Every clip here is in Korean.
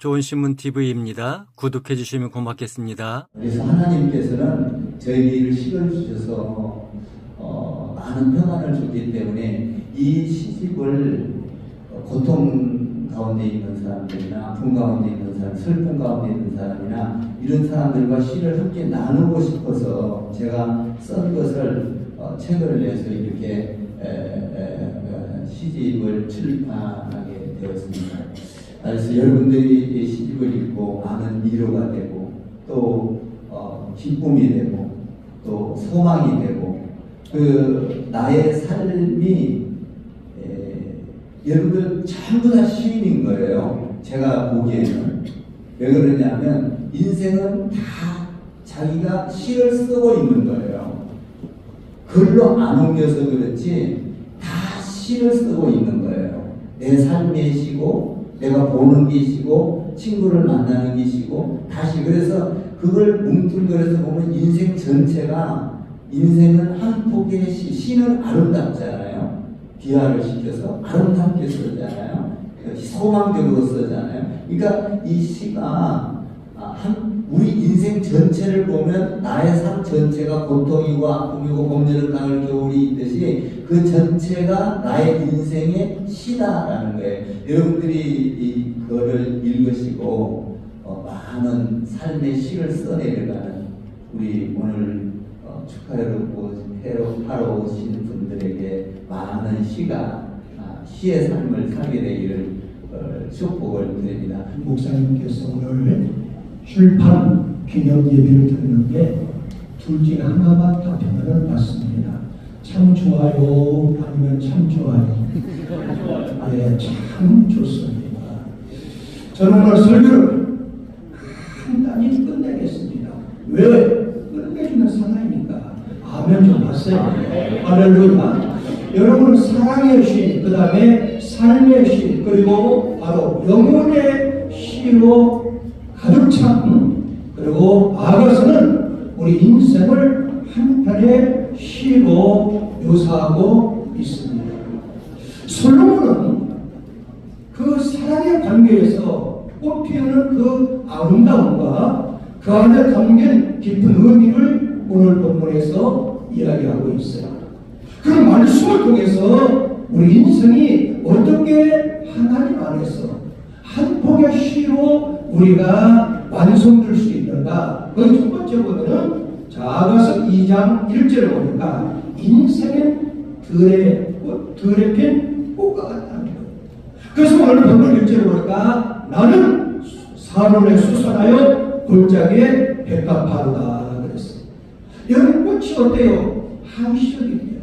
좋은 신문 TV입니다. 구독해 주시면 고맙겠습니다. 그래서 하나님께서는 저희를 시를 주셔서 많은 평안을 줬기 때문에 이 시집을 고통 가운데 있는 사람들이나 아픔 가운데 있는 사람, 슬픔 가운데 있는 사람이나 이런 사람들과 시를 함께 나누고 싶어서 제가 쓴 것을 책을 내서 이렇게 시집을 출판하게 되었습니다. 그래서 여러분들이 시집을 읽고 많은 위로가 되고 또 기쁨이 되고 또 소망이 되고 그 나의 삶이 여러분들 전부 다 시인인 거예요. 제가 보기에는. 왜 그러냐면 인생은 다 자기가 시를 쓰고 있는 거예요. 글로 안 옮겨서 그렇지 다 시를 쓰고 있는 거예요. 내 삶의 시고 내가 보는 게 시고 친구를 만나는 게 시고 다시 그래서 그걸 뭉뚱그려서 보면 인생 전체가 인생은 한 폭의 시. 시는 아름답잖아요. 비하를 시켜서 아름답게 쓰잖아요. 소망적으로 쓰잖아요. 그러니까 이 시가 우리 인생 전체를 보면 나의 삶 전체가 고통이고 아픔이고 봄, 여름, 가을, 겨울이 있듯이 그 전체가 나의 인생의 시다라는 거예요. 여러분들이 이 글을 읽으시고 많은 삶의 시를 써내려가는 우리 오늘 축하해로 하러 오신 분들에게 많은 시의 삶을 살게 되기를 축복을 드립니다. 목사님께서 오늘 출판 기념 예배를 드리는데 둘 중에 하나만 답변을 받습니다. 참 좋아요 아니면 참 좋아요. 네, 참 좋습니다. 저는 오늘 설교를 간단히 끝내겠습니다. 왜 끝내주는 사나이니까 아멘 좀 하세요. 할렐루야. 여러분 사랑의 시, 그 다음에 삶의 시, 그리고 바로 영혼의 시로 가득 찬 그리고 나아가서는 우리 인생을 한 편의 시로 묘사하고 있습니다. 솔로몬은 그 사랑의 관계에서 꽃피우는 그 아름다움과 그 안에 담긴 깊은 의미를 오늘 본문에서 이야기하고 있어요. 그 말씀을 통해서 우리 인생이 어떻게 하나님 안에서 한 폭의 시로 우리가 완성될 수 있는가? 그 첫 번째 보면은 자아가서 2장 1절에 보니까 인생은 들에 핀 꽃과 같다는 거예요. 그래서 오늘 본문 1절에 보니까 나는 사론에 수선하여 골짜기에 백합화로다 그랬어요. 여러분 꽃이 어때요? 한시적입니다.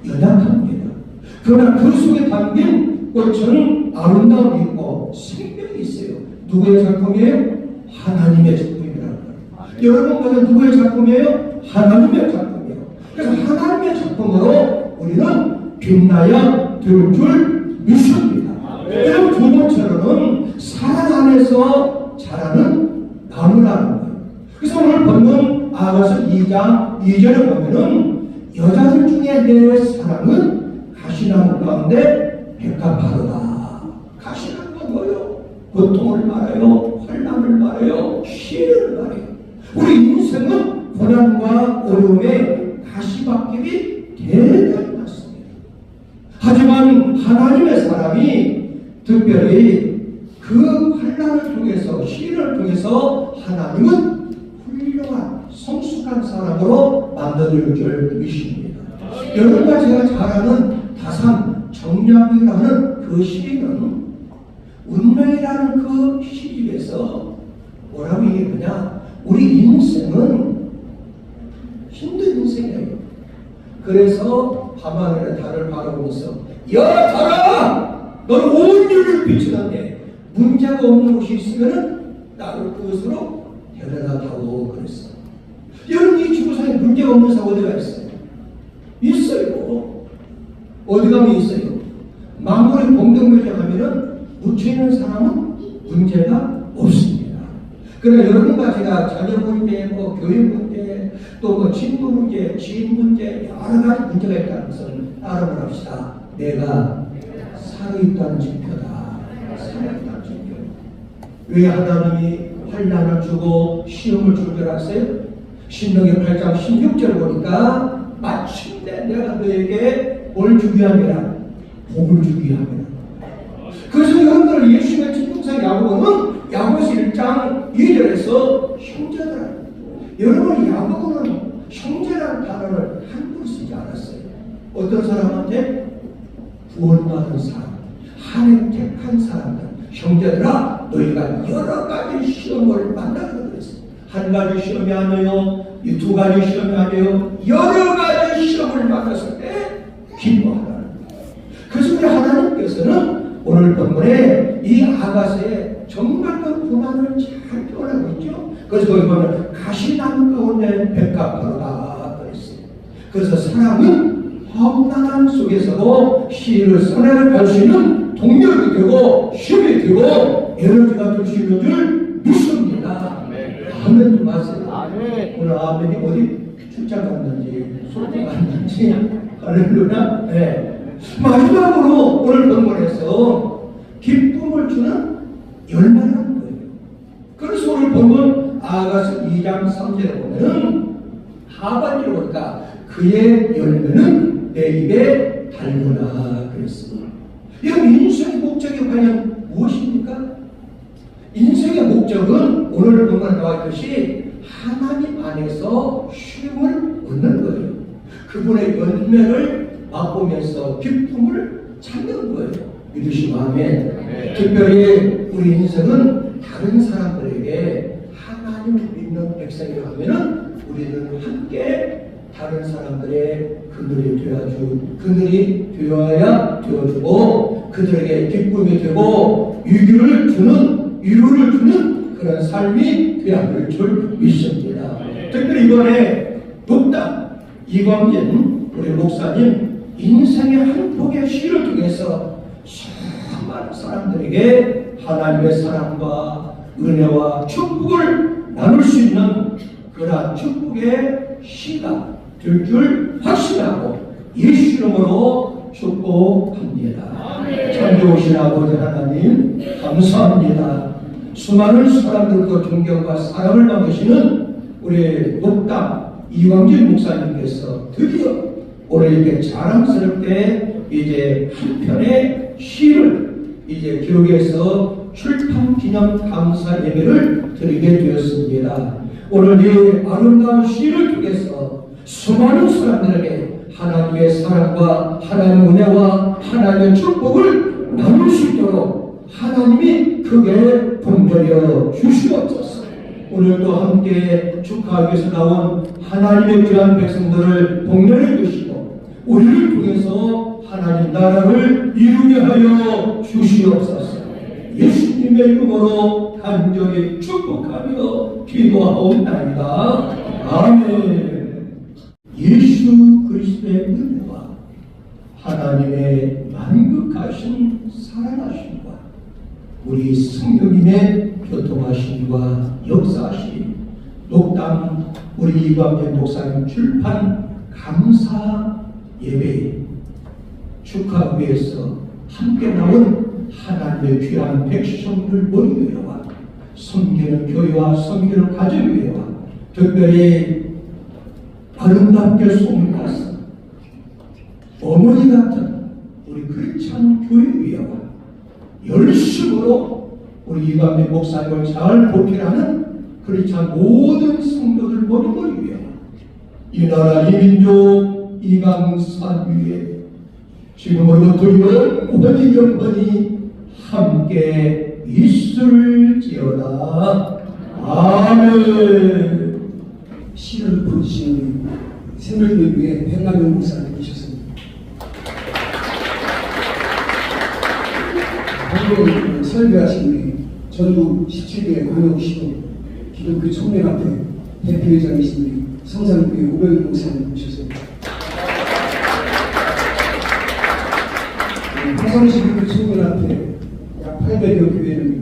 연약합니다. 그러나 그 속에 담긴 꽃은 아름다움이 있고 생명이 있어요. 누구의 작품이에요? 하나님의 작품이라는 거예요. 여러분 보면 누구의 작품이에요? 하나님의 작품이에요. 그래서 하나님의 작품으로 우리는 빛나야 될 줄 믿습니다. 그리고 두 번째로는 사랑 안에서 자라는 나무라는 거예요. 그래서 오늘 본문 아가서 2장 2절에 보면은 여자들 중에 내 사랑은 가시나무 가운데 백합화로다. 가시나무가 뭐예요? 고통을 말해요. 환난을 말해요. 시련을 말해요. 우리 인생은 고난과 어려움의 가시밭길이 대단히 많습니다. 하지만 하나님의 사람이 특별히 그 환난을 통해서 시련을 통해서 하나님은 훌륭한 성숙한 사람으로 만들어줄 줄 믿습니다. 여러분과 제가 잘 아는 다산 정략이라는 그 시인은 운명이라는 그 시집에서 뭐라고 얘기하냐? 우리 인생은 힘든 인생이에요. 그래서 밤하늘의 달을 바라보면서 야 달아! 넌 온 인류를 비추는데 문제가 없는 곳이 있으면 나를 그것으로 데려다다오 그랬어. 여러분 이 지구상에 문제가 없는 사람 어디가 있어요? 있어요. 어디 가면 있어요. 만물의 공동묘지 하면은 묻혀있는 사람은 문제가 없습니다. 그러나 여러분과 제가 자녀 문제, 교육 문제, 또 친구 문제, 지인 문제, 여러 가지 문제가 있다는 것을 알아보랍시다. 내가 살아있다는 증표다. 살아있다는 증표. 왜 하나님이 환난을 주고 시험을 주는 줄 아세요? 신명기 8장 16절 보니까 마침내 내가 너에게 뭘 주기 함이라? 복을 주기 함이라. 그래서 여러분들 예수님의 친동생 야고보는 야고보서 1장 2절에서 형제들아, 여러분 야고보는 형제라는 단어를 함부로 쓰지 않았어요. 어떤 사람한테? 구원받은 사람, 하나님 택한 사람들, 형제들아 너희가 여러 가지 시험을 만나게 그랬어요. 한 가지 시험이 아니에요, 이 두 가지 시험이 아니에요, 여러 가지 시험을 만났을 때 기뻐하라는 거예요. 그래서 우리 하나님께서는 오늘 본문에 이 아가서에 정말 그 고난을 잘 표현하고 있죠. 그래서 거기 보면 가시나무 가운데 백합화로다 그랬어요. 그래서 사람은 험난함 속에서도 시를 선회를 할 수 있는 동력이 되고 힘이 되고 에너지가 될 수 있는 줄 믿습니다. 아멘 좀 하세요. 오늘 아멘이 어디 출장 갔는지 소풍 갔는지 할렐루야. 네. 마지막으로 오늘 본문에서 기쁨을 주는 열매라는 거예요. 그래서 오늘 본문 아가서 2장 3절에 보면은 하반기로 보니까 그의 열매는 내 입에 달구나 그랬습니다. 여러분 인생의 목적이 과연 무엇입니까? 인생의 목적은 오늘 본문에 나와 있듯이 하나님 안에서 쉼을 얻는 거예요. 그분의 열매를 맛보면서 기쁨을 찾는 거예요. 믿으시고 아멘. 특별히 우리 인생은 다른 사람들에게 하나님을 믿는 백성이라 하면은 우리는 함께 다른 사람들의 그늘이 되어야 되어주고 그들에게 기쁨이 되고 위로를 주는 그런 삶이 되어야 할 줄 믿습니다. 특별히 이번에 독담 이광진 우리 목사님 인생의 한 폭의 시를 통해서 수많은 사람들에게 하나님의 사랑과 은혜와 축복을 나눌 수 있는 그러한 축복의 시가 될 줄 확신하고 예수 이름으로 축복합니다. 참 좋으신 아버지 하나님 감사합니다. 수많은 사람들과 존경과 사랑을 받으시는 우리 녹담 이광진 목사님께서 드디어 오늘 이렇게 자랑스럽게 이제 한 편의 시를 이제 기록해서 출판 기념 감사 예배를 드리게 되었습니다. 오늘 이 아름다운 시를 통해서 수많은 사람들에게 하나님의 사랑과 하나님의 은혜와 하나님의 축복을 나눌 수 있도록 하나님이 크게 분별여 주시옵소서. 오늘도 함께 축하하기 위해서 나온 하나님의 귀한 백성들을 복렬해 주시고 우리를 통해서 하나님 나라를 이루게 하여 주시옵소서. 예수님의 이름으로 간절히 축복하며 기도하옵나이다. 아멘. 예수 그리스도의 은혜와 하나님의 만극하신 살아나심과 우리 성령님의 교통하심과 역사하심 녹담 우리 이광진 목사님 출판 감사 예배 축하하기 위해서 함께 나온 하나님의 귀한 백성들 모임회와 섬기는 교회와 섬기는 가정회와 특별히 아름답게 소문나서 어머니 같은 우리 크리스찬 교회와 열심으로 우리 이광진 목사님을 잘 보필하는 크리스찬 모든 성도들 모임을 위해 이 나라 이 민족 이강산 위에 지금으로부터 영원히 함께 있을지어다. 아멘. 시를 부르시는 새누리교회 백남용 목사님이셨습니다. 방금 설교하신 분이 전국 17개 광역시도 기독교 총회 앞에 대표회장이신 분이 성산교회 오병희 목사님이셨습니다. 화성시교회 총회 앞에 약 800여 교회를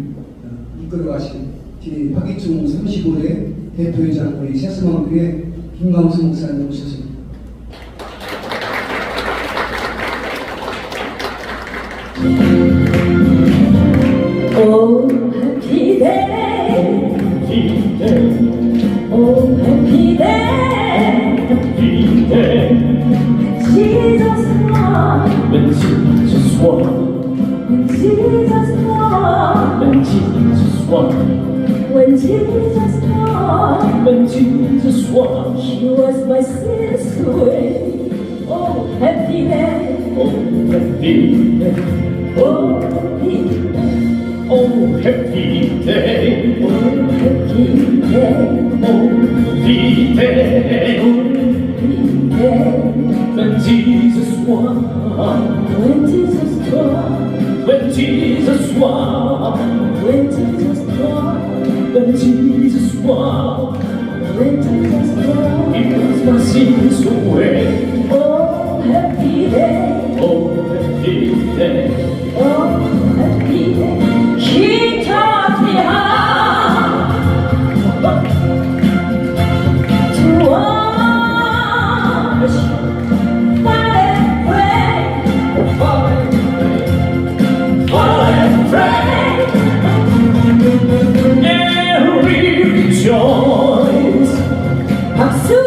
이끌어가신 뒤에 박이충 35대 대표이장 우리 새스망교회 김광수 목사님 오셨습니다. 오, Oh, happy day. Jesus won. When Jesus won, When Jesus won. when Jesus won, When Jesus won. when Jesus won. He was my sins away. Oh, happy day. Oh, happy day, Oh, happy day. oh, happy day, Oh, happy day. oh, happy day. Happy day. When Jesus won, When Jesus won. when Jesus won, When Jesus won. when Jesus won. When Jesus won. He was my sins away. Oh, happy day. Oh, happy day. Oh, happy day. He taught me how to wash, fight and pray, Fall and pray, and we rejoice 박수.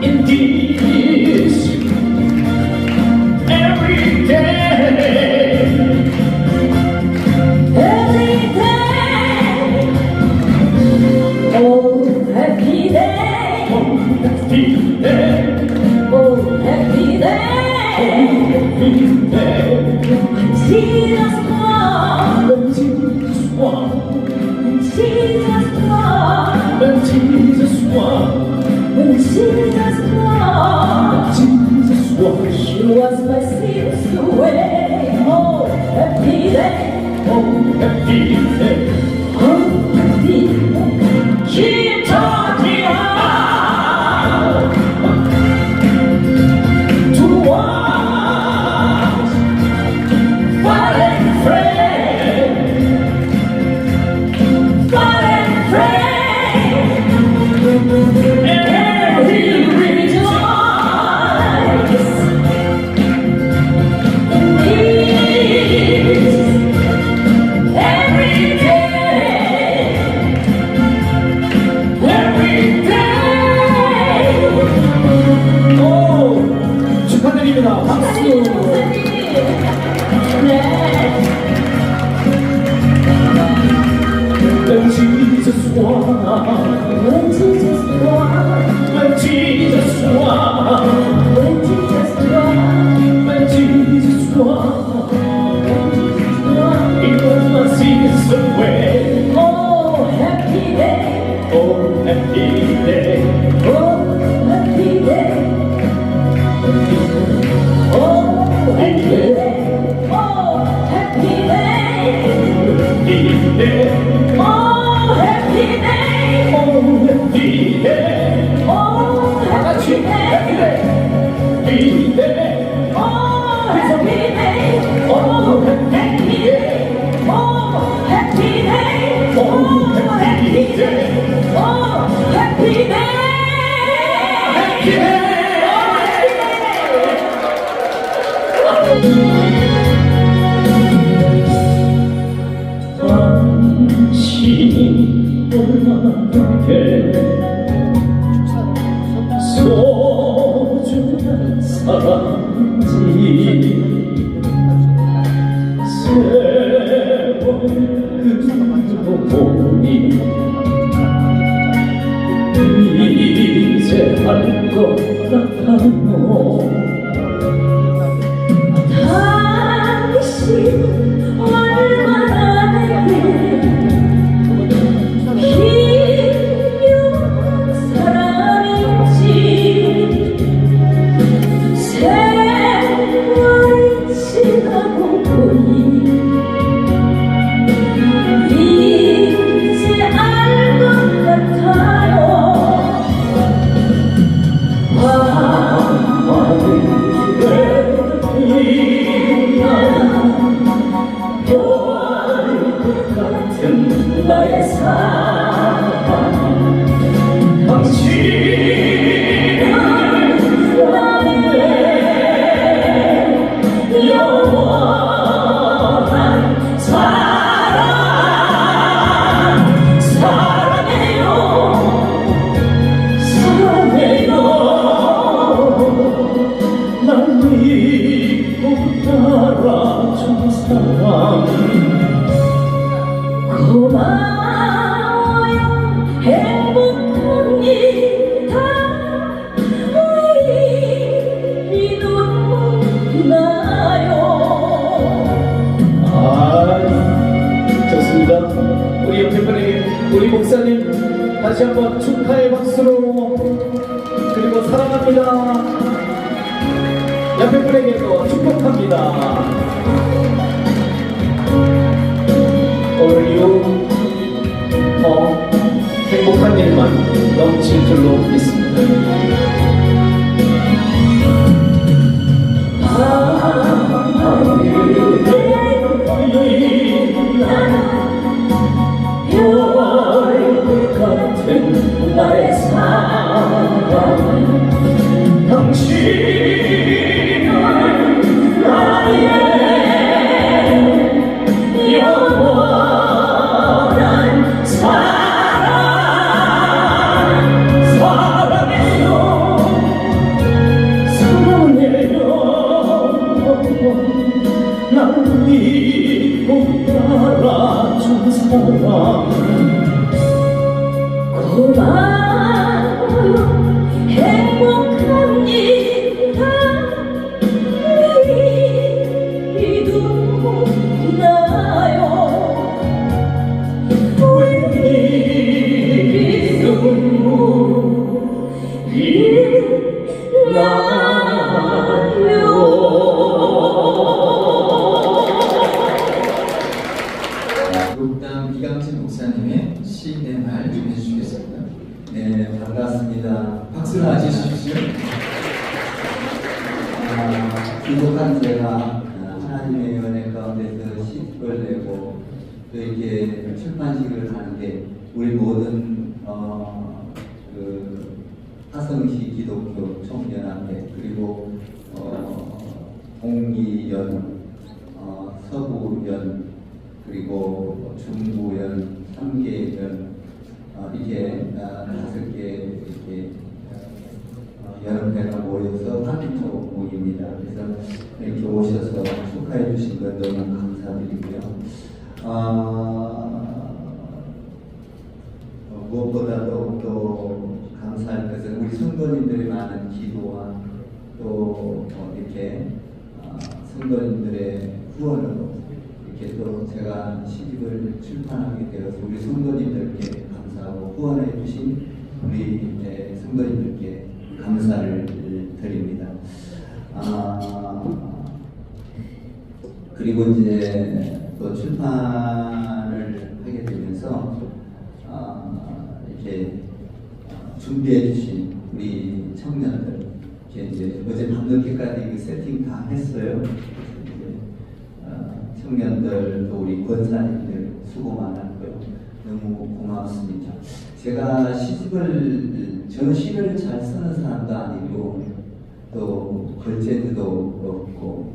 in this every day. Every day. Oh, happy day. Happy day, Oh, happy day. happy day. Jesus won. When Jesus won, Jesus won. when Jesus won, When Jesus won. Jesus won. He was my sins away. Oh, happy day. Oh, happy day. Oh, happy day. He taught me how to walk, fight and pray, Fight and pray. and we rejoice In this every day. every day. 오, 축하드립니다. 박수. 네. When Jesus won, When Jesus won. when Jesus won, When Jesus won. when Jesus won, He was my sins away. Oh, happy day. Oh, happy day. Oh, happy day. Oh, happy day. Oh, happy day. Happy day. Oh, happy day. Oh, happy day. Oh, happy day. Happy day. Oh, happy day. Oh, Oh, happy day. Oh, happy day. Oh, happy day. Oh, happy day. Happy day. 당신이 얼마나 소중한 사람인지 세월 보니 이제 알 것 같아요. 당신 얼마나 내게 필요한 사람인지 세월이 지나고 보니 이제 알 것 같아요. 나의 사랑 당신은 나의 영원한 사랑 감사합니다. 우리 옆에 분에게 우리 목사님 다시 한번 축하의 박수로 그리고 사랑합니다. 옆에 분에게도 축복합니다. 오늘요 더 행복한 일만 넘칠 줄로 믿습니다. 별 같은 나의 사랑 당신은 나의 영원한 사랑해요 나를 믿고 따라준 사랑 고마워요 행복합니다 내일이 눈나요 내일이 목당 이강진 목사님의 시인의 말 좀 해주시겠습니다. 네, 반갑습니다. 박수를 맞으십시오. 부족한 제가 하나님의 은혜 가운데서 시집을 내고 또 이렇게 출판식을 하는데 우리 모든 그 화성시 기독교 총연합회 그리고 동기연, 서부연 그리고 중부연, 3개연 이렇게 5개 이렇게 연합회가 모여서 한쪽 모임입니다. 그래서 이렇게 오셔서 축하해 주신 것 너무 감사드리고요. 무엇보다도 또 감사할 것은 우리 성도님들의 많은 기도와 또 이렇게 성도님들의 후원으로 이렇게 또 제가 시집을 출판하게 되어서 우리 성도님들께 감사하고 후원해 주신 우리 성도님들께 감사를 드립니다. 그리고 이제 또 출판을 하게 되면서 이렇게 준비해 주신 우리 청년들 이제 어제 밤늦게까지 세팅 다 했어요. 청년들 또 우리 권사님들 수고 많았고요. 너무 고맙습니다. 제가 저는 시를 잘 쓰는 사람도 아니고 또 글재주도 없고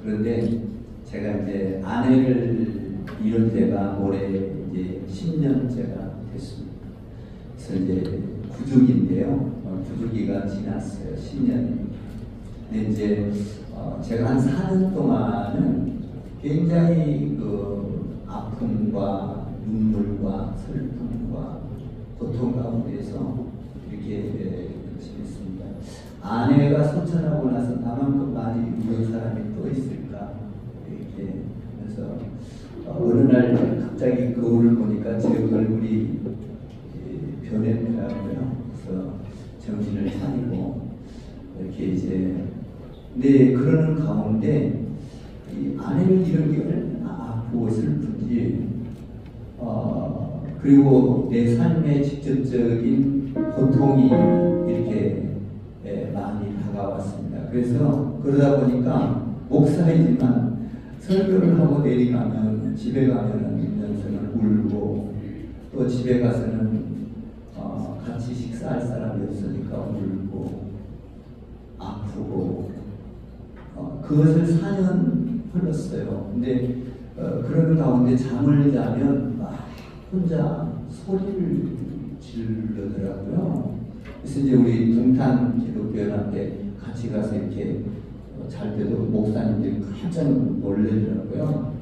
그런데 제가 이제 아내를 이룰 때가 올해 이제 10년째가 됐습니다. 그래서 이제 구주기인데요. 구주기가 지났어요. 10년이. 근데 이제 제가 한 4년 동안은 굉장히 그 아픔과 눈물과 슬픔과 고통 가운데서 이렇게 지냈습니다. 아내가 소천하고 나서 나만큼 많이 우는 사람이 또 있을까 이렇게 그래서 어느 날 갑자기 거울을 보니까 제 얼굴이 변했더라고요. 그래서 정신을 차리고 이렇게 이제 근데 그러는 가운데 이 아내를 잃은 게 얼마나 아프고 슬픈지 그리고 내 삶의 직접적인 고통이 이렇게 많이 다가왔습니다. 그래서 그러다 보니까 목사이지만 설교를 하고 내려가면 집에 가면은 울고 또 집에 가서는 같이 식사할 사람이 없으니까 울고 아프고 그것을 4년 흘렀어요. 근데 그런 가운데 잠을 자면 막 혼자 소리를 지르더라고요. 그래서 이제 우리 동탄 기독교연합회 같이 가서 이렇게 잘 때도 목사님들이 깜짝 놀래더라고요.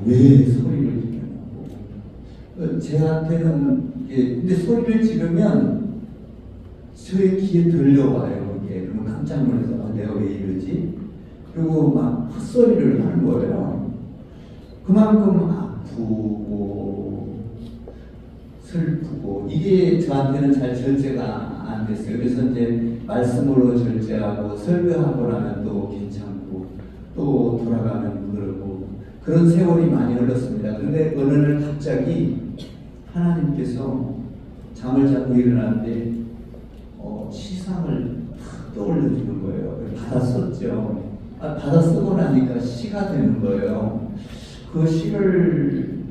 왜 소리를 지르냐고. 제한테는 근데 소리를 지르면 저의 귀에 들려와요. 이게 그러면 깜짝 놀라서 내가 왜 이러지? 그리고 막 헛소리를 하는 거예요. 그만큼 아프고 슬프고 이게 저한테는 잘 절제가 안 됐어요. 그래서 이제 말씀으로 절제하고 설교하고 나면 또 괜찮고 또 돌아가면 그러고 그런 세월이 많이 흘렀습니다. 그런데 어느 날 갑자기 하나님께서 잠을 자고 일어났는데 시상을 탁 떠올려주는 거예요. 받아 썼죠. 받아 쓰고 나니까 시가 되는 거예요. 그 시를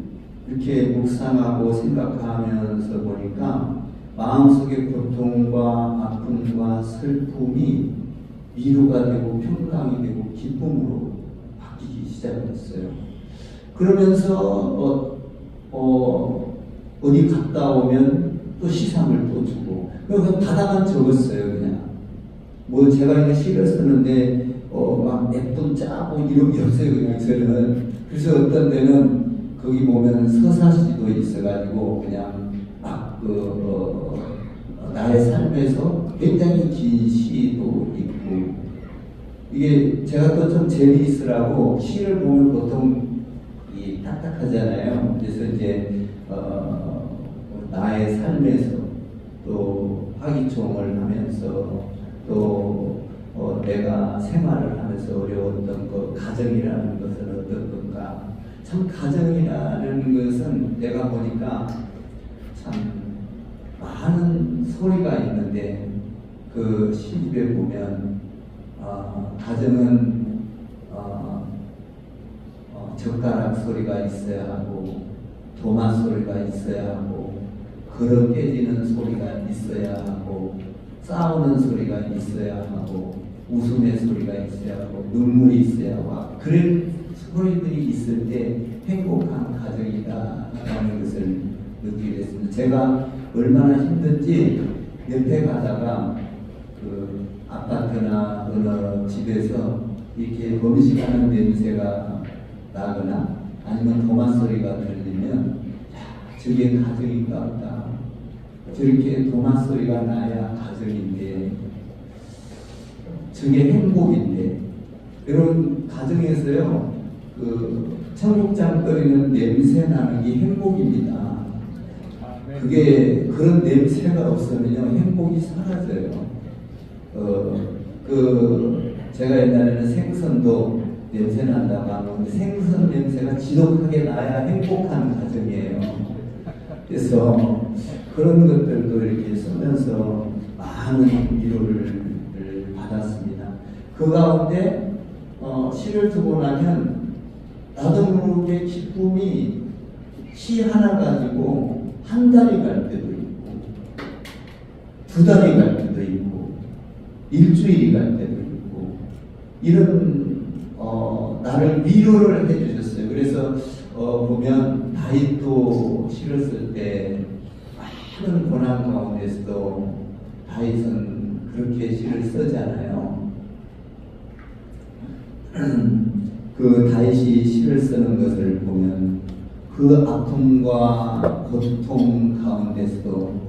이렇게 묵상하고 생각하면서 보니까 마음속의 고통과 아픔과 슬픔이 위로가 되고 평강이 되고 기쁨으로 바뀌기 시작했어요. 그러면서 어디 갔다 오면 또 시상을 또 주고 그래서 바다만 적었어요. 그냥 뭐 제가 이제 시를 쓰는데 막 몇 분 짜고 이러세요. 그냥 저는 그래서 어떤 데는 거기 보면 서사시도 있어가지고 그냥 막 나의 삶에서 굉장히 긴 시도 있고 이게 제가 또 좀 재미있으라고 시를 보면 보통 이 딱딱하잖아요. 그래서 이제 나의 삶에서 또 화기총을 하면서 또 내가 생활을 하면서 어려웠던 것, 가정이라는 것은 어떤 건가? 참 가정이라는 것은 내가 보니까 참 많은 소리가 있는데 그 시집에 보면 가정은 젓가락 소리가 있어야 하고 도마 소리가 있어야 하고 걸어 깨지는 소리가 있어야 하고 싸우는 소리가 있어야 하고 웃음의 소리가 있어야 하고 눈물이 있어야 하고 그런 소리들이 있을 때 행복한 가정이다라는 것을 느끼게 됐습니다. 제가 얼마나 힘든지 옆에 가다가 그 아파트나 어느 집에서 이렇게 음식하는 냄새가 나거나 아니면 도마 소리가 들리면 저게 가정인가 보다. 저렇게 도마 소리가 나야 가정인데 저게 행복인데 여러분 가정에서요 그 청국장 끓이는 냄새 나는 게 행복입니다. 그게 그런 냄새가 없으면요 행복이 사라져요. 제가 옛날에는 생선도 냄새 난다고 하는데 생선 냄새가 지독하게 나야 행복한 가정이에요. 그래서 그런 것들도 이렇게 쓰면서 많은 위로를 받았습니다. 그 가운데 시를 두고 나면 나도 모르게 기쁨이 시 하나 가지고 한 달이 갈 때도 있고 두 달이 갈 때도 있고 일주일이 갈 때도 있고 이런 나를 위로를 해주셨어요. 그래서 보면 다윗도 시를 쓸 때 많은 고난 가운데서도 다윗은 그렇게 시를 쓰잖아요. 그 다윗이 시를 쓰는 것을 보면 그 아픔과 고통 가운데서도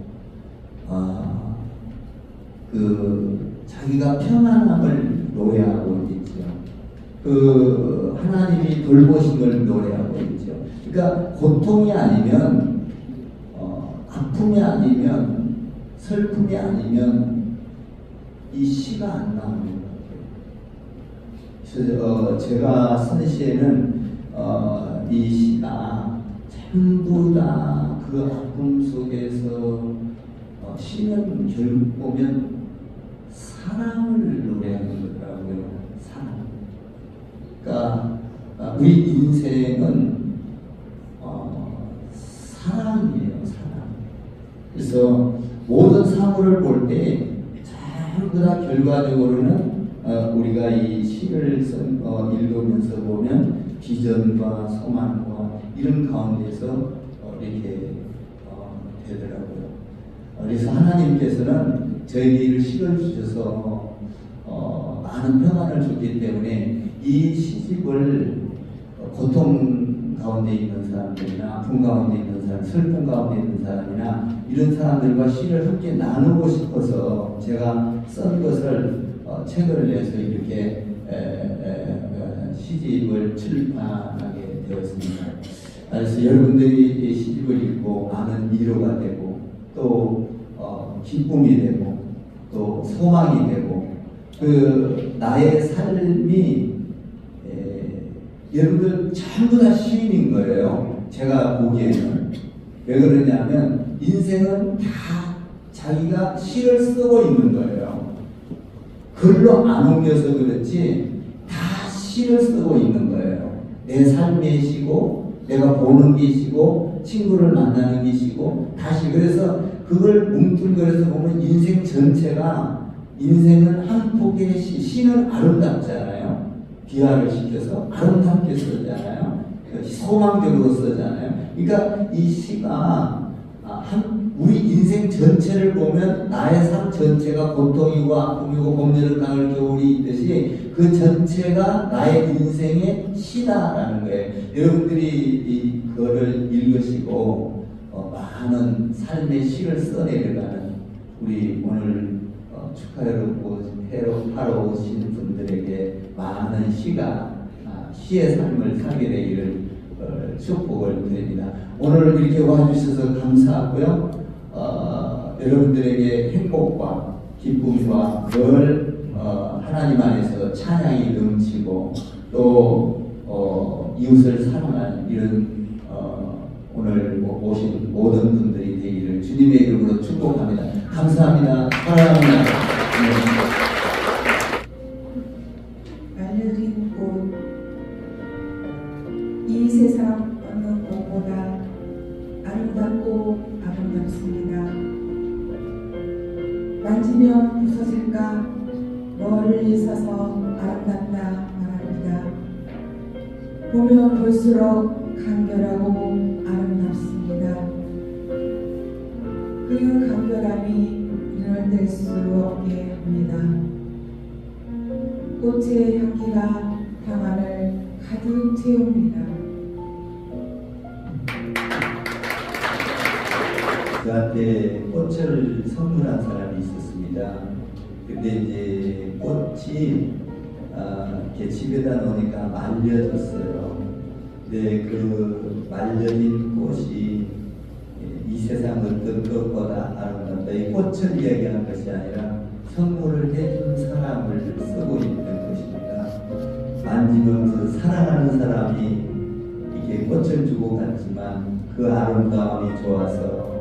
그 자기가 평안함을 노래하고 있죠. 그 하나님이 돌보신 걸 노래하고 있죠. 그러니까 고통이 아니면 아픔이 아니면 슬픔이 아니면 이 시가 안 나오는 것 같아요. 제가 쓴 시에는 이 시가 전부 다 그 아픔 속에서 시는 결국 보면 사랑을 노래하는 거더라고요. 사랑. 그러니까 우리 인생은 사랑이에요. 사랑. 그래서 모든 사물을 볼 때 전부 다 결과적으로는 우리가 이 시를 읽으면서 보면 비전과 소망과 이런 가운데서 이렇게 되더라고요. 그래서 하나님께서는 저희를 시를 주셔서 많은 평안을 줬기 때문에 이 시집을 고통 가운데 있는 사람들이나 아픔 가운데 있는 사람, 슬픔 가운데 있는 사람이나 이런 사람들과 시를 함께 나누고 싶어서 제가 쓴 것을 책을 내서 이렇게 시집을 출판하게 되었습니다. 그래서 여러분들이 시집을 읽고 많은 위로가 되고 또 기쁨이 되고 또 소망이 되고 그 나의 삶이 여러분들 전부 다 시인인 거예요. 제가 보기에는. 왜 그러냐면 인생은 다 자기가 시를 쓰고 있는 거예요. 글로 안 옮겨서 그렇지 다 시를 쓰고 있는 거예요. 내 삶의 시고 내가 보는 게 시고 친구를 만나는 게 시고 다시 그래서 그걸 뭉뚱그려서 보면 인생 전체가 인생은 한 폭의 시. 시는 아름답잖아요. 비화를 시켜서 아름답게 쓰잖아요. 소망적으로 쓰잖아요. 그러니까 이 시가 우리 인생 전체를 보면 나의 삶 전체가 고통이고 아픔이고 봄, 여름, 가을, 겨울이 있듯이 그 전체가 나의 인생의 시다라는 거예요. 여러분들이 그거를 읽으시고 많은 삶의 시를 써내려가는 우리 오늘 축하회로 하러 오신 분들에게 많은 시의 삶을 살게 되기를 축복을 드립니다. 오늘 이렇게 와주셔서 감사하고요. 여러분들에게 행복과 기쁨과 늘 하나님 안에서 찬양이 넘치고 또 이웃을 사랑하는 이런 오늘 오신 모든 분들이 되기를 주님의 이름으로 축복합니다. 감사합니다. 사랑합니다. 알려진 꽃, 이 세상 어느 꽃보다 아름답고 아름답습니다. 만지면 부서질까 멀리 서서 아름답다 말합니다. 보면 볼수록 간결하고 아름답습니다. 그 간결함이 눈을 뗄 수 없게 합니다. 꽃의 향기가 방 안을 가득 채웁니다. 저한테 꽃을 선물한 사람이 있었습니다. 근데 이제 꽃이 이렇게 집에다 놓으니까 말려졌어요. 근데 그 말려진 꽃이 이 세상 어떤 것보다 아름답다. 이 꽃을 이야기하는 것이 아니라 선물을 해준 사람을 쓰고 있는 것입니다. 만지면 그 사랑하는 사람이 이렇게 꽃을 주고 갔지만 그 아름다움이 좋아서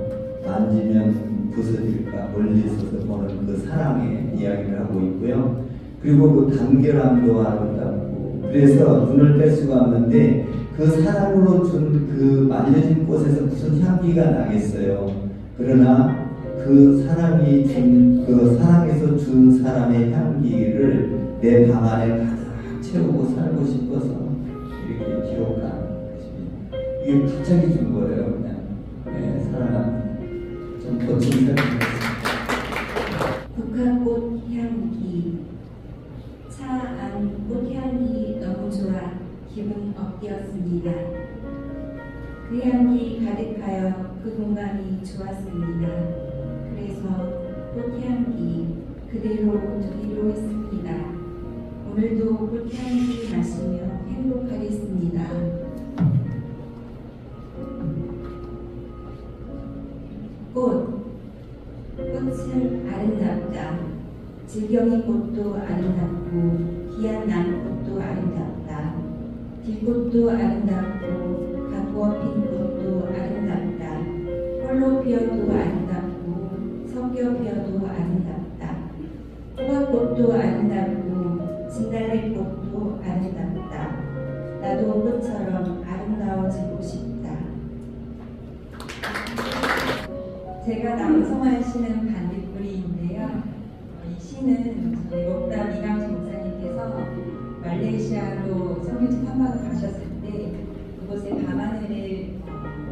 만지면 부서질까 멀리 서서 보는 그 사랑의 이야기를 하고 있고요. 그리고 그 단결함도 아름답고 그래서 눈을 뗄 수가 없는데 그 사랑으로 준 그 말려진 꽃에서 무슨 향기가 나겠어요. 그러나 그 사랑이 준 그 사랑에서 준 사람의 향기를 내 방 안에 가득 채우고 살고 싶어서 이렇게 기록한 것입니다. 이게 갑자기 준 거예요. 그냥 사랑합니다. 좀 더 생각해봤습니다. 국화꽃 향기, 차 안 꽃향기 너무 좋아 기분 업되었습니다. 그 향기 가득하여 그 공간이 좋았습니다. 그래서 꽃향기 그대로 두기로 했습니다. 오늘도 꽃향기 마시며 행복하겠습니다. 꽃은 아름답다. 질경이 꽃도 아름답고 기한 나무꽃도 아름답다. 들꽃도 아름답고 가꾸어 핀 꽃도 아름답다. 홀로 피어도 아름답고 섞여 피어도 아름답다. 호박꽃도 아름답고 진달래꽃도 아름답다. 나도 꽃처럼 아름다워지고 싶다. 제가 낭송하시는 반딧불이인데요. 이 시는 저희 목다 미강 전사님께서 말레이시아로 성교지 탐방을 가셨을 때 그곳에 밤하늘에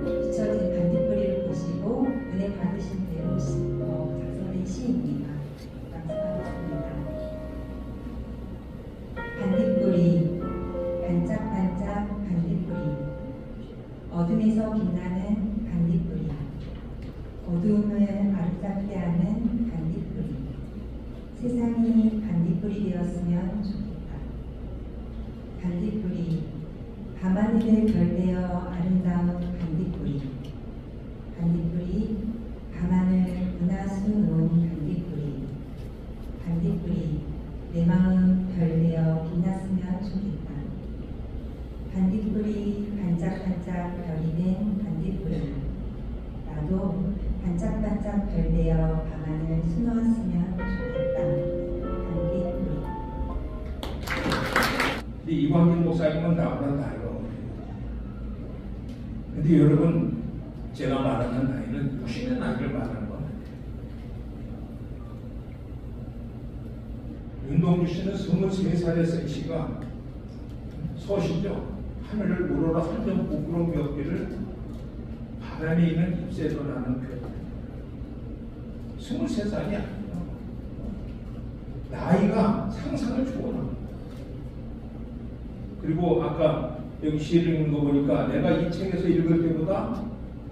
비춰진 반딧불이를 보시고 은혜 받으신 대로 작성된 시입니다. 낭송하겠습니다. 반딧불이 반짝반짝 반딧불이 어둠에서 빛나는 반딧불이 어두움을 아름답게 하는 반딧불이 세상이 반딧불이 되었으면 좋겠다. 반딧불이 밤하늘 밤하늘에 별되어 아름다운 반딧불이 반딧불이 밤하늘 은하수 놓은 반딧불이 반딧불이 내 마음 별되어 빛났으면 좋겠다. 반딧불이 반짝반짝 별이 된 반딧불이 나도 반짝반짝 별되어 밤하늘 수놓았으면 좋겠다. 반딧불이. 근데 이광진 목사님은 나보다 나이가 어려요. 근데 여러분, 제가 말하는 나이는 60의 나이를 말하는 건 아니에요. 윤동주 씨는 23살의 생시가 서시죠. 하늘을 우러러 한 점 부끄러운 몇 개를 바람에 있는 잎새로 나는 표. 23살이 아니에요. 나이가 상상을 초월합니다. 그리고 아까 여기 시를 읽는 거 보니까 내가 이 책에서 읽을 때보다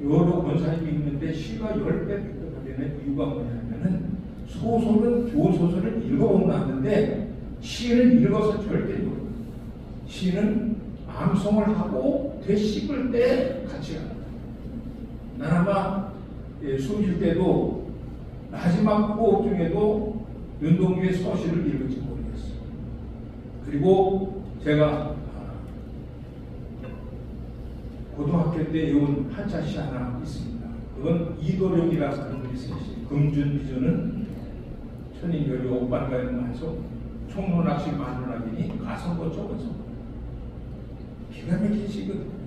여러 권사님이 읽는데 시가 10배, 100배가 되는 이유가 뭐냐면은 소설은 좋은 소설을 읽어보면 왔는데 시를 읽어서 절대 모릅니다. 시는 암송을 하고 되씹을 때 같이 합니다. 난 아마 숨 쉴 때도 마지막 호흡 중에도 윤동주의 서시를 읽을지 모르겠어요. 그리고 제가 고등학교 때 외운 한자시 하나 있습니다. 그건 이도령이라고 하는 분이 쓰신 금준 비주는 천인결이 옥반가에는 만속 총론학식 만론학이니 가성고쪽은 기가 막힌 시거든요.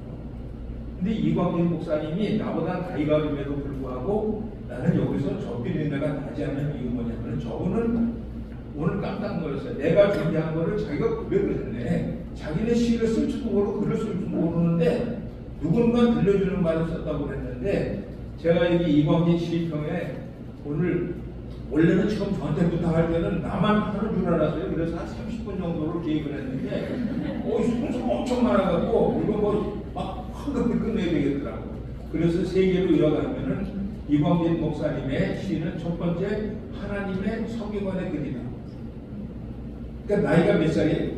근데 이광진 목사님이 나보다 나이가 어림에도 불구하고 나는 여기서 저 비린내가 나지 않는 이유 뭐냐면 저분은 오늘 깜짝 놀랐어요. 내가 준비한 거를 자기가 고백을 했네. 자기는 시를 쓸 줄도 모르고 글을 쓸 줄도 모르는데 누군가 들려주는 말을 썼다고 그랬는데 제가 여기 이광진 시평에 오늘 원래는 처음 저한테 부탁할 때는 나만 하는 줄 알았어요. 그래서 한 30분 정도를 계획을 했는데 순서가 엄청 많아가지고 이거 뭐 막 황급히 끝내야 되겠더라고. 그래서 3개로 이어가면은 이광진 목사님의 시는 첫 번째 하나님의 서기관의 글이다. 그러니까 나이가 몇 살이에요?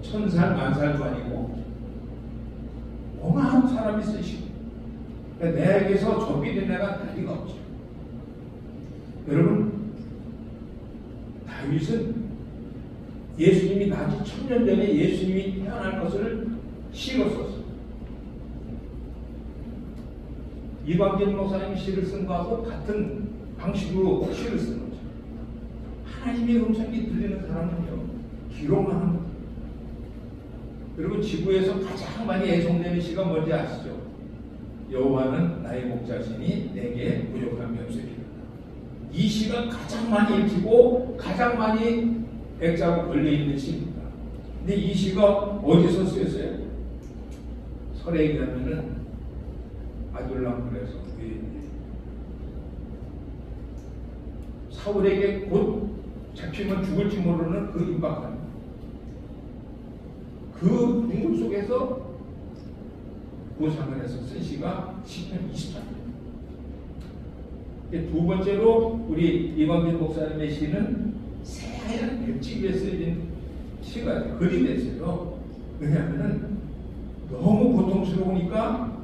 1000살, 1000살도 아니고 어마한 사람이 쓰시고 그러니까 내게서 저 비린내가 날 리가 없죠. 여러분, 다윗은 예수님이 나지 1000년 전에 예수님이 태어날 것을 시로 썼어요. 이광진 목사님이 시를 쓴 거하고 같은 방식으로 시를 쓴 거죠. 하나님의 음성이 들리는 사람은요, 기록만 합니다. 그리고 지구에서 가장 많이 애송되는 시가 뭔지 아시죠? 여호와는 나의 목자시니 내게 부족함이 없으리라. 이 시가 가장 많이 읽히고 가장 많이 액자고 걸려있는 시입니다. 근데 이 시가 어디서 쓰였어요? 설에 가면은 아둘람굴에서 사울에게 곧 잡히면 죽을지 모르는 그 임박한 그 궁극 속에서 고상을 해서 쓴 시가 시편 24편. 두 번째로 우리 이광진 목사님의 시는 새하얀 백지 위에 쓰여진 시가 글이 됐어요. 왜냐하면 너무 고통스러우니까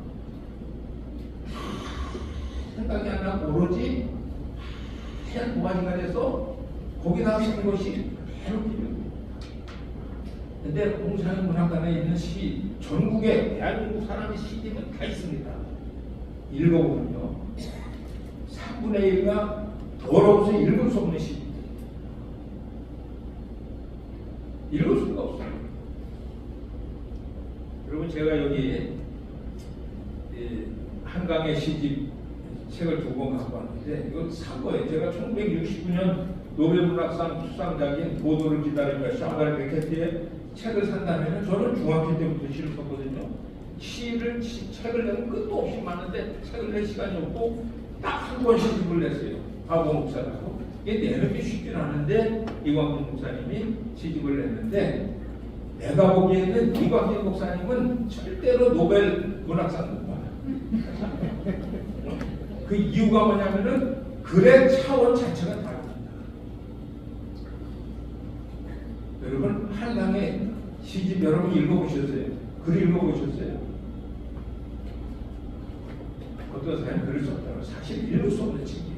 생각이 안 나고 오로지 하얀 도가니가 돼서 거기다 쓴 것이 괴롭히는. 근데 홍산 문학관에 있는 시, 전국에 대한민국 사람의 시집은 다 있습니다. 읽어보면요, 3분의 1가 더러워서 읽을 수 없는 시. 읽을 수가 없어요. 여러분, 제가 여기 한강의 시집 책을 2권 갖고 왔는데 이거 산 거예요. 제가 1969년 노벨문학상 수상작인 보도를 기다리며 샹가르 베케트의 책을 산다면 저는 중학교 때부터 시를 썼거든요. 책을 내면 끝도 없이 많은데 책을 낼 시간이 없고 딱 한 권 시집을 냈어요. 박원 목사라고. 이게 내는 게 쉽진 않은데 이광진 목사님이 시집을 냈는데 내가 보기에는 이광진 목사님은 절대로 노벨 문학상 못 받아요. 그 이유가 뭐냐면은 글의 차원 자체가 다릅니다. 여러분, 한강의 시집 여러분 읽어보셨어요? 글 읽어보셨어요? 어떤 사람이 글을 썼다고 사실 읽을 수 없는 책이에요.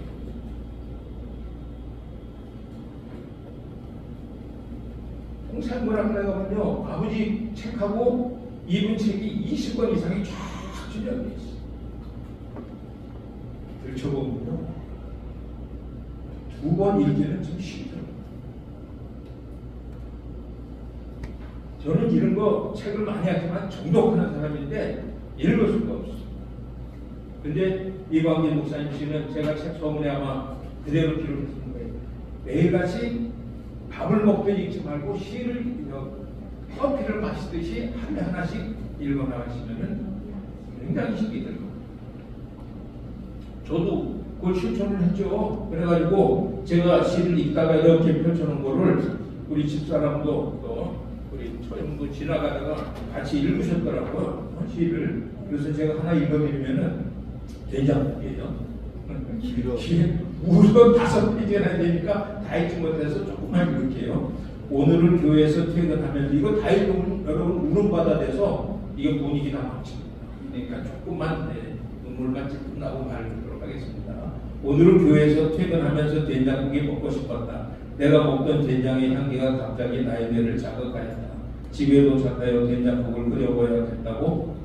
홍산문학관에 가면요, 아버지 책하고 이분 책이 20권 이상이 쫙 준비되어 있어요. 들춰보면요, 2번 읽기는 좀 힘들어요. 저는 이런 거 책을 많이 하지만 정독하는 사람인데 읽을 수가 없어요. 근데 이광진 목사님 씨는 제가 책 소문에 아마 그대로 기록했을 거예요. 매일같이 밥을 먹듯 읽지 말고 시를 커피를 마시듯이 하나씩 읽어나가시면은 굉장히 힘이 들고, 저도 그걸 실천을 했죠. 그래가지고 제가 시를 읽다가 이렇게 펼쳐놓은 거를 우리 집사람도 또 우리 처형도 지나가다가 같이 읽으셨더라고요, 시를. 그래서 제가 하나 읽어드리면은 된장국이에요. 우선 5페이지나 되니까 다 읽지 못해서 조금만 읽을게요. 오늘은 교회에서 퇴근하면서 이거 다 읽으면 여러분 울음바다 돼서 이게 분위기가 망칩니다. 그러니까 조금만 눈물만 끝나고 말도록 하겠습니다. 오늘은 교회에서 퇴근하면서 된장국이 먹고 싶었다. 내가 먹던 된장의 향기가 갑자기 나의 뇌를 자극하였다. 집에 도착하여 된장국을 끓여보야겠다고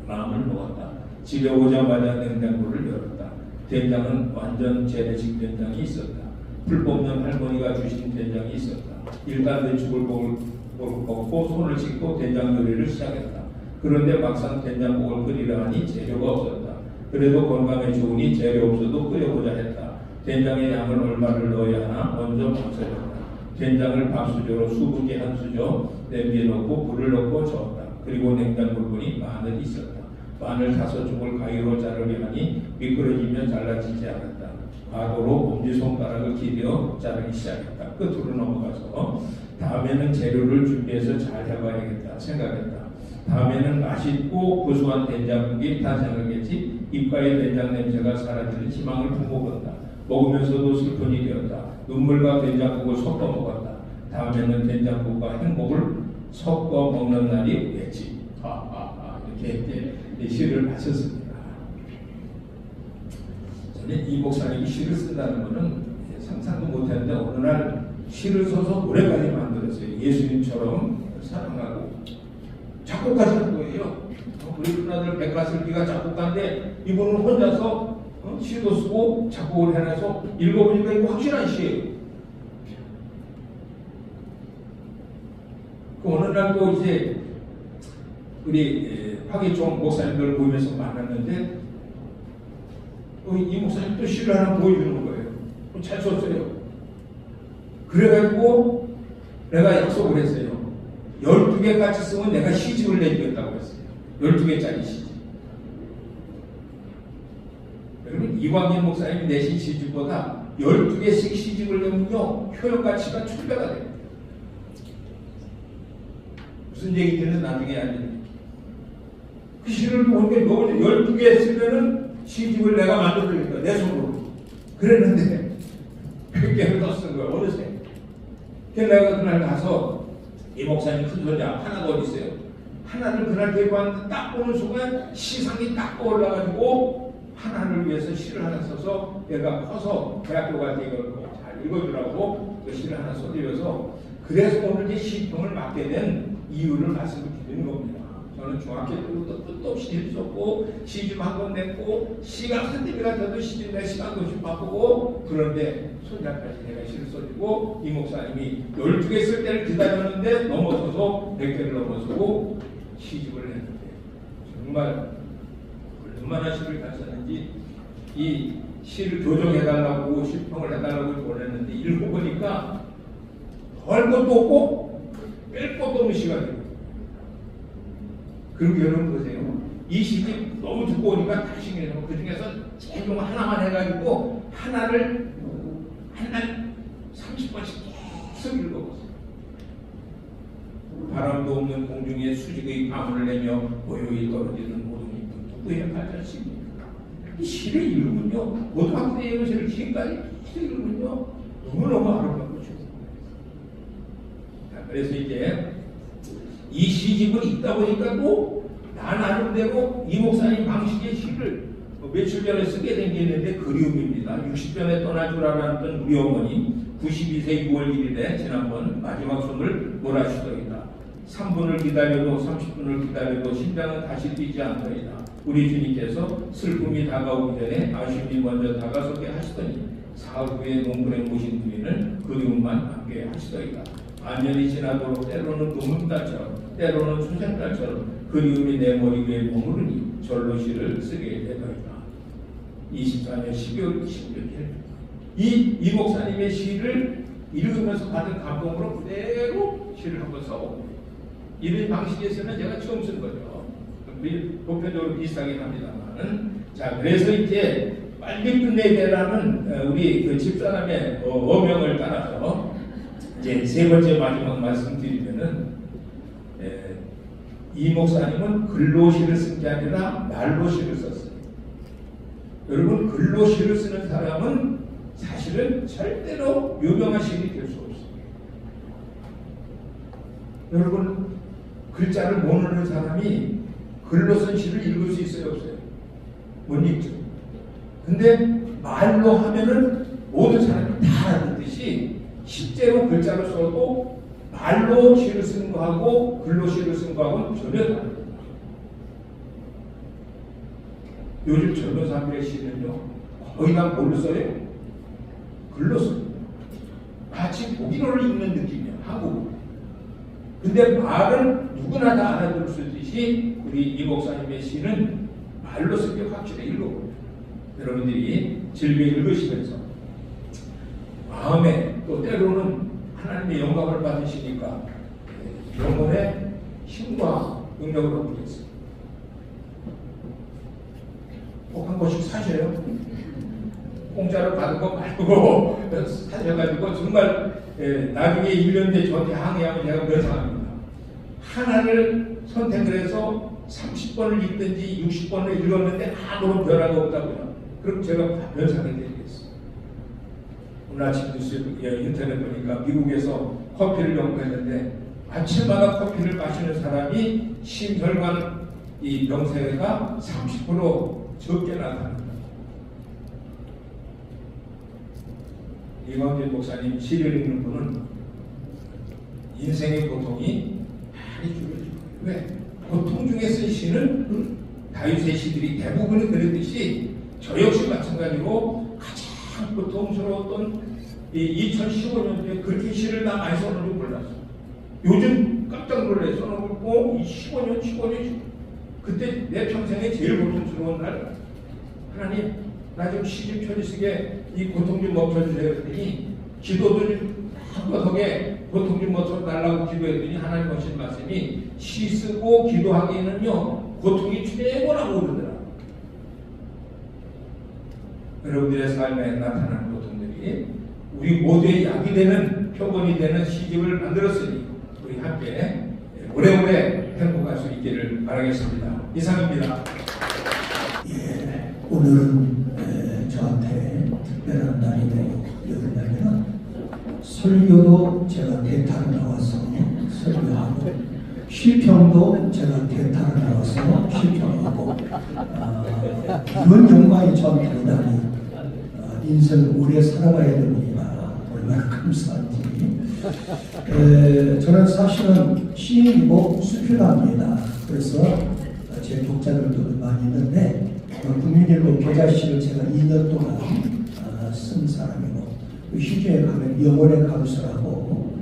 마음을 먹었다. 집에 오자마자 냉장고를 열었다. 된장은 완전 재래식 된장이 있었다. 풀 뽑는 할머니가 주신 된장이 있었다. 일단 된죽을 먹고 손을 씻고 된장 요리를 시작했다. 그런데 막상 된장국을 끓이려 하니 재료가 없었다. 그래도 건강에 좋으니 재료 없어도 끓여보자 했다. 된장의 양을 얼마를 넣어야 하나 먼저 망설였다. 된장을 밥수저로 수분기 한 수저 냄비에 넣고 불을 넣고 저었다. 그리고 냉장고를 보니 마늘이 있었다. 마늘 5쪽을 가위로 자르려 하니 미끄러지며 잘라지지 않았다. 과도로 엄지손가락을 기대어 자르기 시작했다. 끝으로 넘어가서 다음에는 재료를 준비해서 잘 해봐야겠다 생각했다. 다음에는 맛있고 고소한 된장국이 다 생각했지 입가에 된장 냄새가 사라지는 희망을 품어본다. 먹으면서도 슬픈이 되었다. 눈물과 된장국을 섞어 먹었다. 다음에는 된장국과 행복을 섞어 먹는 날이 오겠지. 이렇게 시를 마쳤습니다. 저는 이 목사님이 시를 쓴다는 것은 상상도 못했는데 어느 날 시를 써서 노래까지 만들었어요. 예수님처럼 사랑하고 작곡까지 한 거예요. 우리 큰아들 백가슬기가 작곡가인데 이분은 혼자서 시도 쓰고 작곡을 해놔서 읽어보니까 이거 확실한 시예요. 그 어느 날 또 이제 우리 화기총 목사님들 모이면서 만났는데 이 목사님 또 시를 하나 보여주는 거예요. 잘 썼어요. 그래가지고 내가 약속을 했어요. 12개 같이 쓰면 내가 시집을 내주겠다고 했어요. 12개짜리 시집. 여러분 이광진 목사님이 내신 시집보다 12개씩 시집을 내면요 효용가치가 1000배가 돼요. 무슨 얘기인지는 나중에 알려드릴게요. 그 시를 보니까 12개 쓰면은 시집을 내가 만들어드릴 거야, 내 손으로. 그랬는데 100개를 더 쓴 거야, 어느새. 그래서 내가 그날 가서 이 목사님 큰 소자 하나가 어디 있어요? 하나를 그날 데리고 왔는데 딱 보는 순간 시상이 딱 떠올라가지고 하나를 위해서 시를 하나 써서 내가 커서 대학교 갈 때 이걸 꼭 잘 읽어주라고 그 시를 하나 써드려서 그래서 오늘 이 시평을 맡게 된 이유를 말씀드리는 겁니다. 저는 중학교 때부터 끝도 없이 일 썼고 시집 한 권 냈고 시가 선생님이라 저도 시집 내 시간 없이 바쁘고 그런데 손자까지 내가 시를 써주고 이 목사님이 12개 쓸 때를 기다렸는데 넘어서서 100개를 넘어서고 시집을 했는데 정말 얼마나 시를 잘 썼는지 이 시를 교정해달라고 시평을 해달라고 보냈는데 읽어보니까 할 것도 없고 뺄 것도 없는 시간이에요. 그리고 여러분 보세요. 이 시집 너무 두꺼우니까 다 신경해서 그 중에서 제일 좀 하나만 해가지고 하나를 한 날 30번씩 계속 읽어보세요. 바람도 없는 공중에 수직의 방울을 내며 고요히 떨어지는 모든 이쁜 누구의 발자식입니까? 이 시를 읽으면요, 고등학교 때 읽은 시를 지금까지 계속 읽으면요, 너무너무 아름답고 좋습니다. 그래서 이제 이 시집은 있다 보니까 또 나 나름대로 이 목사님 방식의 시를 며칠 전에 쓰게 된 게 있는데 그리움입니다. 60전에 떠날 줄 알았던 우리 어머니 92세 6월 1일에 지난번 마지막 숨을 몰아쉬더이다. 3분을 기다려도 30분을 기다려도 심장은 다시 뛰지 않더이다. 우리 주님께서 슬픔이 다가오기 전에 아쉬움이 먼저 다가서게 하시더니 사흘 후에 농군에 모신 후에는 그리움만 함께 하시더이다. 안년이 지나도록 때로는 노문달처럼 때로는 수생달처럼 그리움이 내 머리 위에 머무르니 절로 시를 쓰게 되더이다. 24년 12월 16일 이 목사님의 시를 읽으면서 받은 감동으로 그대로 시를 한번 써봅니다. 이런 방식에서는 제가 처음 쓴 거죠. 보편적으로 비슷하긴 합니다만. 자, 그래서 이제 빨리 끝내야 되라는 우리 그 집사람의 어명을 따라서 이제 세 번째 마지막 말씀드리면은 이 목사님은 글로 시를 쓴 게 아니라 말로 시를 썼어요. 여러분, 글로 시를 쓰는 사람은 사실은 절대로 유명한 시인이 될 수 없어요. 여러분, 글자를 모르는 사람이 글로 쓴 시를 읽을 수 있어요, 없어요? 못 읽죠. 근데 말로 하면은 모든 사람이 다 알듯이 실제로 글자로 써도 말로 시를 쓰는 거하고 글로 시를 쓰는 거하고는 전혀 다릅니다. 요즘 젊은 사람들의 시는요, 거의 다 뭘로 써요? 글로 써요. 마치 독일어를 읽는 느낌이에요, 한국어. 근데 말은 누구나 다 알아들을 수 있듯이 우리 이 목사님의 시는 말로 쓴 게 확실히 읽어봅니다. 여러분들이 즐겨 읽으시면서 마음에 또 때로는 하나님의 영광을 받으시니까 영혼의 힘과 능력을 얻겠습니다. 꼭 한 권씩 사셔요. 공짜로 받은 거 말고 사셔가지고 정말 나중에 1년 뒤에 저한테 항의하면 제가 면상합니다. 하나를 선택을 해서 30번을 읽든지 60번을 읽었는데 아무런 변화가 없다고요. 그럼 제가 면상해 드리겠습니다. 오늘 아침 뉴스 인터넷 보니까 미국에서 커피를 연구했는데 아침마다 커피를 마시는 사람이 심혈관 이 병세가 30% 적게 나타납니다. 이광재 목사님 시를 읽는 분은 인생의 고통이 많이 줄어들어요. 왜? 고통 중에 쓴 시는 다윗의 시들이 대부분이 그랬듯이 저 역시 마찬가지로 가장 고통스러웠던 이 2015년도에 그렇게 시를 나 많이 써놓은 줄 몰랐어요. 요즘 깜짝 놀래 써놓고 15년 그때 내 평생에 제일 고통스러운 날 하나님 나 좀 시집 편히 쓰게 이 고통 좀 멈춰주세요 했더니 기도도 좀 한번하게 고통 좀 멈춰달라고 기도했더니 하나님 하신 말씀이 시 쓰고 기도하기에는요 고통이 최고라고 그러더라고요. 여러분들의 삶에 나타나는 고통들이 우리 모두의 약이 되는 표본이 되는 시집을 만들었으니 우리 함께 오래오래 행복할 수 있기를 바라겠습니다. 이상입니다. 예, 오늘은 저한테 특별한 날이네요. 왜냐하면 설교도 제가 대타로 나와서 설교하고 실평도 제가 대타로 나와서 실평하고 이런 영광이 저한테 오다니 인생 오래 살아가야 됩니다. 얼마나 감사한지. 저는 사실은 시인이고 수필가입니다. 그래서 제 독자들도 많이 있는데 국민일보 계좌시를 제가 2년 동안 쓴 사람이고 시주에 가면 영혼의 감수라고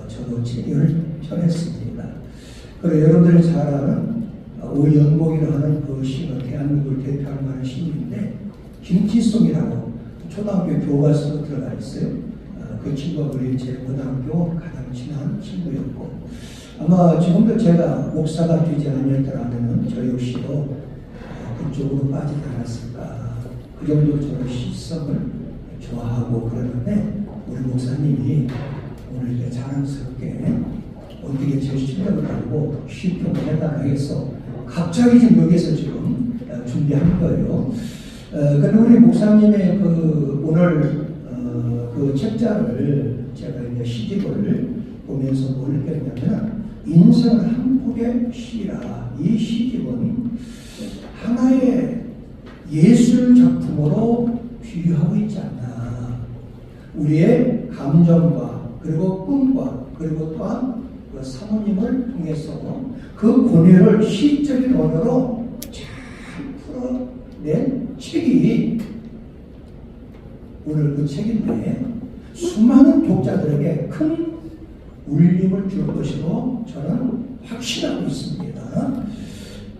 저도 책을 펴냈습니다. 그리고 여러분들이 잘 아는 오연복이라는 그 시는 대한민국을 대표할 만한 시인인데 김지송이라고 초등학교 교과서로 들어가 있어요. 그 친구가 우리 제 고등학교 가장 친한 친구였고 아마 지금도 제가 목사가 되지 않았더라면 저 역시도 그쪽으로 빠지지 않았을까. 그 정도로 저는 시성을 좋아하고 그러는데 우리 목사님이 오늘 이렇게 자랑스럽게 어떻게 제 실력을 알고 실평을 해달라고 해서 갑자기 지금 여기서 지금 준비한 거예요. 근데 우리 목사님의 그 오늘 그 책자를 제가 이제 시집을 보면서 뭘 느꼈냐면 인생은 한 폭의 시라. 이 시집은 하나의 예술 작품으로 비유하고 있지 않나. 우리의 감정과 그리고 꿈과 그리고 또한 그 사모님을 통해서 그 고뇌를 시적인 언어로 잘 풀어낸 책이 오늘 그 책인데 수많은 독자들에게 큰 울림을 줄 것이고 저는 확신하고 있습니다.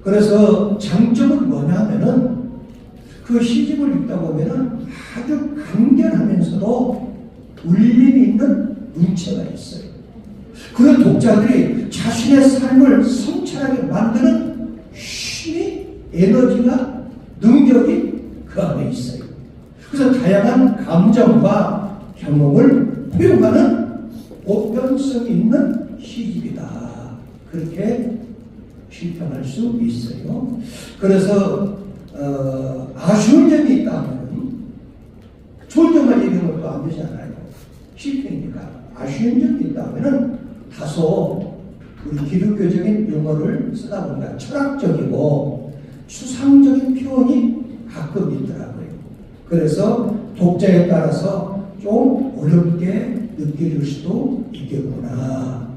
그래서 장점은 뭐냐면은 그 시집을 읽다 보면은 아주 간결하면서도 울림이 있는 문체가 있어요. 그런 독자들이 자신의 삶을 성찰하게 만드는 힘이, 에너지가, 능력이 그 안에 있어요. 그래서 다양한 감정과 경험을 포용하는 보편성이 있는 시집이다. 그렇게 실평할 수 있어요. 그래서 아쉬운 점이 있다면 좋은 점만 얘기하면 또 안 되잖아요. 실평이니까. 아쉬운 점이 있다면 다소 우리 기독교적인 용어를 쓰다 보니까 철학적이고 추상적인 표현이 가끔 있더라고요. 그래서 독자에 따라서 좀 어렵게 느껴질 수도 있겠구나.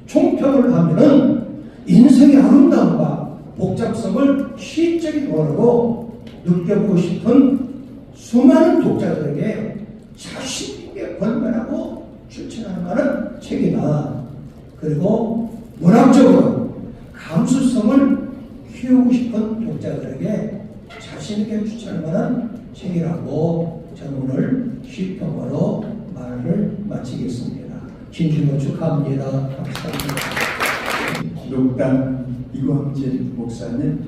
총평을 하면은 인생의 아름다움과 복잡성을 시적인 언어로 느껴보고 싶은 수많은 독자들에게 자신 있게 권면하고 추천하는 만한 책이다. 그리고 문학적으로 감수성을 키우고 싶은 독자들에게 자신 있게 추천할 만한 책이라고 저는 오늘 시평으로 말을 마치겠습니다. 진심으로 축하합니다. 감사합니다. 녹당 이광진 목사님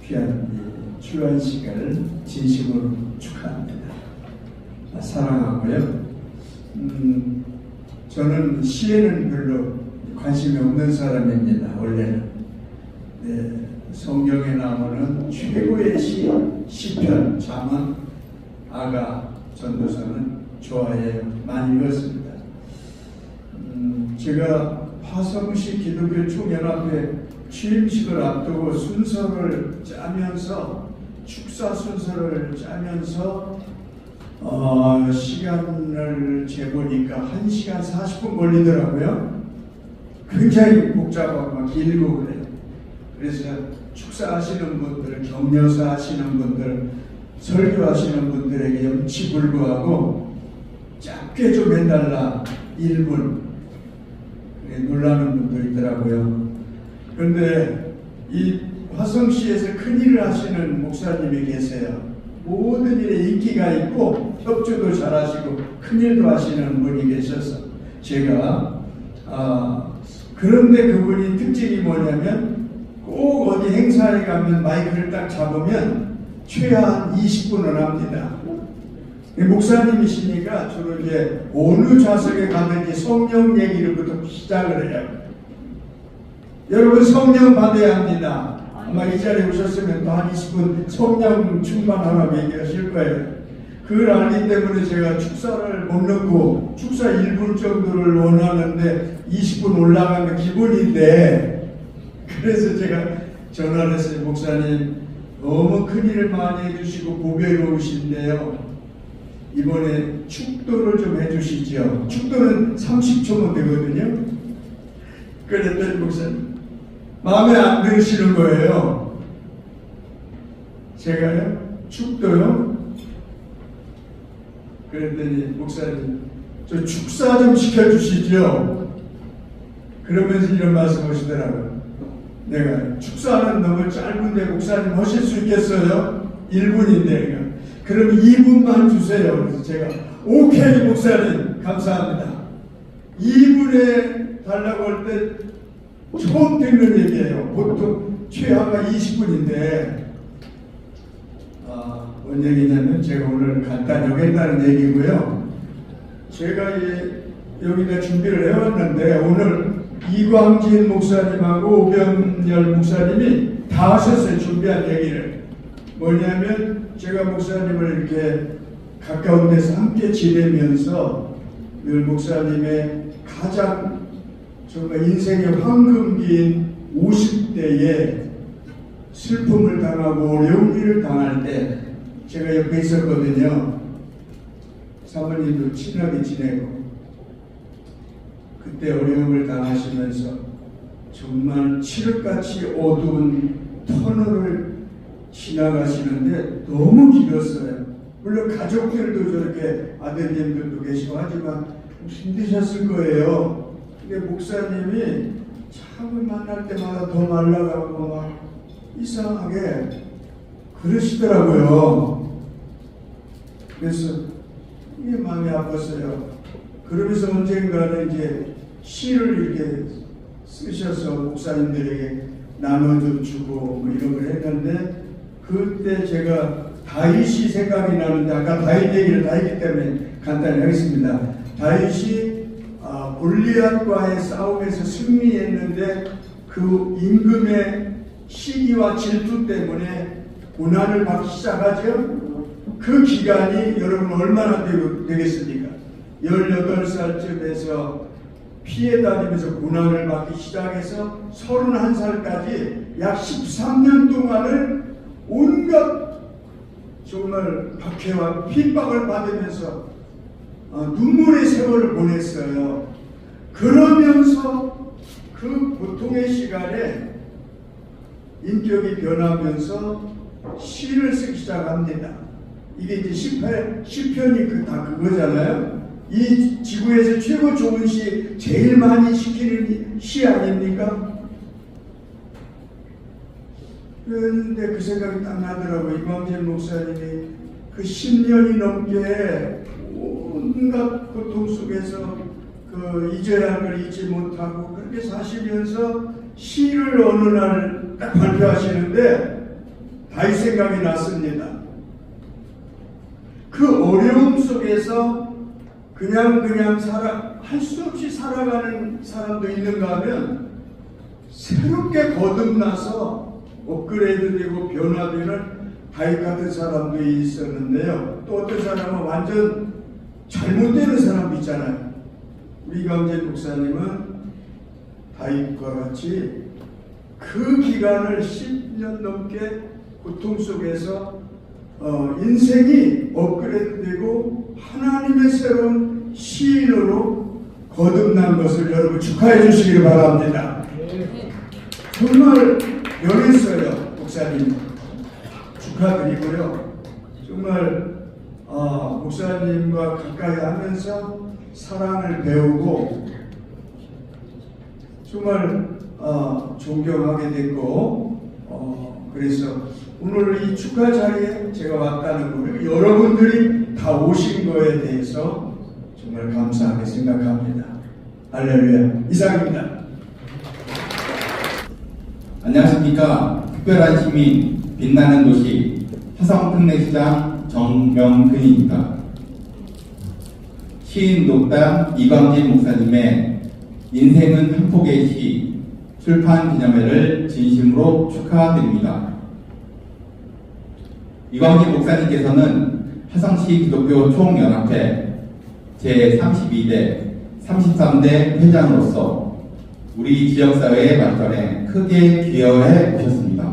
귀한 출환식을 진심으로 축하합니다. 사랑하고요. 저는 시에는 별로 관심이 없는 사람입니다. 원래는. 네, 성경에 나오는 최고의 시, 시편, 잠언, 아가, 전도서는 좋아해요. 많이 읽었습니다. 제가 화성시 기독교 총연합회 취임식을 앞두고 순서를 짜면서 축사 순서를 짜면서 시간을 재보니까 1시간 40분 걸리더라고요. 굉장히 복잡하고 막 길고 그래요. 그래서 축사하시는 분들, 격려사 하시는 분들, 설교하시는 분들에게 염치불구하고 짧게 좀 해달라 1분 놀라는 분도 있더라고요. 그런데 이 화성시에서 큰일을 하시는 목사님이 계세요. 모든 일에 인기가 있고 협조도 잘하시고 큰일도 하시는 분이 계셔서 제가 그런데 그분이 특징이 뭐냐면 꼭 어디 행사에 가면 마이크를 딱 잡으면 최하 20분은 합니다. 목사님이시니까 주로 이제 어느 좌석에 가든지 성령 얘기를부터 시작을 해요. 여러분 성령 받아야 합니다. 아마 이 자리에 오셨으면 또 한 20분 성령 충만하라고 얘기하실 거예요. 그걸 알기 때문에 제가 축사를 못 넣고 축사 1분 정도를 원하는데 20분 올라가면 기본인데 그래서 제가 전화를 했어요. 목사님 너무 큰일을 많이 해주시고 보배로우신데요. 이번에 축도를 좀 해주시죠. 축도는 30초면 되거든요. 그랬더니 목사님 마음에 안 드시는 거예요. 제가요? 축도요? 그랬더니 목사님 저 축사 좀 시켜주시죠. 그러면서 이런 말씀 하시더라고요. 내가 축사는 너무 짧은데 목사님 하실 수 있겠어요? 1분인데 그럼 2분만 주세요. 그래서 제가 오케이 목사님 감사합니다. 2분에 달라고 할 때 처음 듣는 얘기예요. 보통 최하가 20분인데 뭔 얘기냐면 제가 오늘 간단히 하겠다는 얘기고요. 제가 여기다 준비를 해왔는데 오늘 이광진 목사님하고 오병열 목사님이 다 하셨어요. 준비한 얘기를. 뭐냐면 제가 목사님을 이렇게 가까운 데서 함께 지내면서 늘 목사님의 가장 정말 인생의 황금기인 50대에 슬픔을 당하고 어려운 일을 당할 때 제가 옆에 있었거든요. 사모님도 친하게 지내고 그때 어려움을 당하시면서 정말 칠흑같이 어두운 터널을 지나가시는데 너무 길었어요. 물론 가족들도 저렇게 아드님들도 계시고 하지만 힘드셨을 거예요. 근데 목사님이 참 만날 때마다 더 말라가고 막 이상하게 그러시더라고요. 그래서 이게 마음이 아팠어요. 그러면서 언젠가는 이제 시를 이렇게 쓰셔서 목사님들에게 나눠 주고 뭐 이런 걸 했는데 그때 제가 다윗이 생각이 나는데 아까 다윗 얘기를 다 했기 때문에 간단히 하겠습니다. 다윗이 골리앗과의 싸움에서 승리했는데 그 임금의 시기와 질투 때문에 고난을 받기 시작하죠. 그 기간이 여러분 얼마나 되겠습니까? 18살쯤에서 피해 다니면서 고난을 받기 시작해서 31살까지 약 13년 동안을 온갖 정말 박해와 핍박을 받으면서 눈물의 세월을 보냈어요. 그러면서 그 고통의 시간에 인격이 변하면서 시를 쓰기 시작합니다. 이게 이제 시편이 다 그거잖아요. 이 지구에서 최고 좋은 시, 제일 많이 시키는 시 아닙니까? 그런데 그 생각이 딱 나더라고요. 이광재 목사님이 그 10년이 넘게 온갖 고통 속에서 그 잊어야 할 걸 잊지 못하고 그렇게 사시면서 시를 어느 날 딱 발표하시는데 다윗 생각이 났습니다. 그 어려움 속에서 그냥 할 수 없이 살아가는 사람도 있는가 하면 새롭게 거듭나서 업그레이드되고 변화되는 다윗 같은 사람도 있었는데요. 또 어떤 사람은 완전 잘못되는 사람도 있잖아요. 우리 이광재 목사님은 다윗과 같이 그 기간을 10년 넘게 고통 속에서 인생이 업그레이드되고 하나님의 새로운 시인으로 거듭난 것을 여러분 축하해 주시기를 바랍니다. 정말 변했어요, 목사님. 축하드리고요. 정말 목사님과 가까이 하면서 사랑을 배우고 정말 존경하게 됐고 그래서 오늘 이 축하 자리에 제가 왔다는 거 그리고 여러분들이 다 오신 거에 대해서 정말 감사하게 생각합니다. 할렐루야. 이상입니다. 안녕하십니까. 특별한 시민 빛나는 도시 화성특례시장 정명근입니다. 시인 독담 이광진 목사님의 인생은 한 폭의 시 출판 기념회를 진심으로 축하드립니다. 이광진 목사님께서는 화성시 기독교 총연합회 제32대 33대 회장으로서 우리 지역사회의 발전에 크게 기여해 오셨습니다.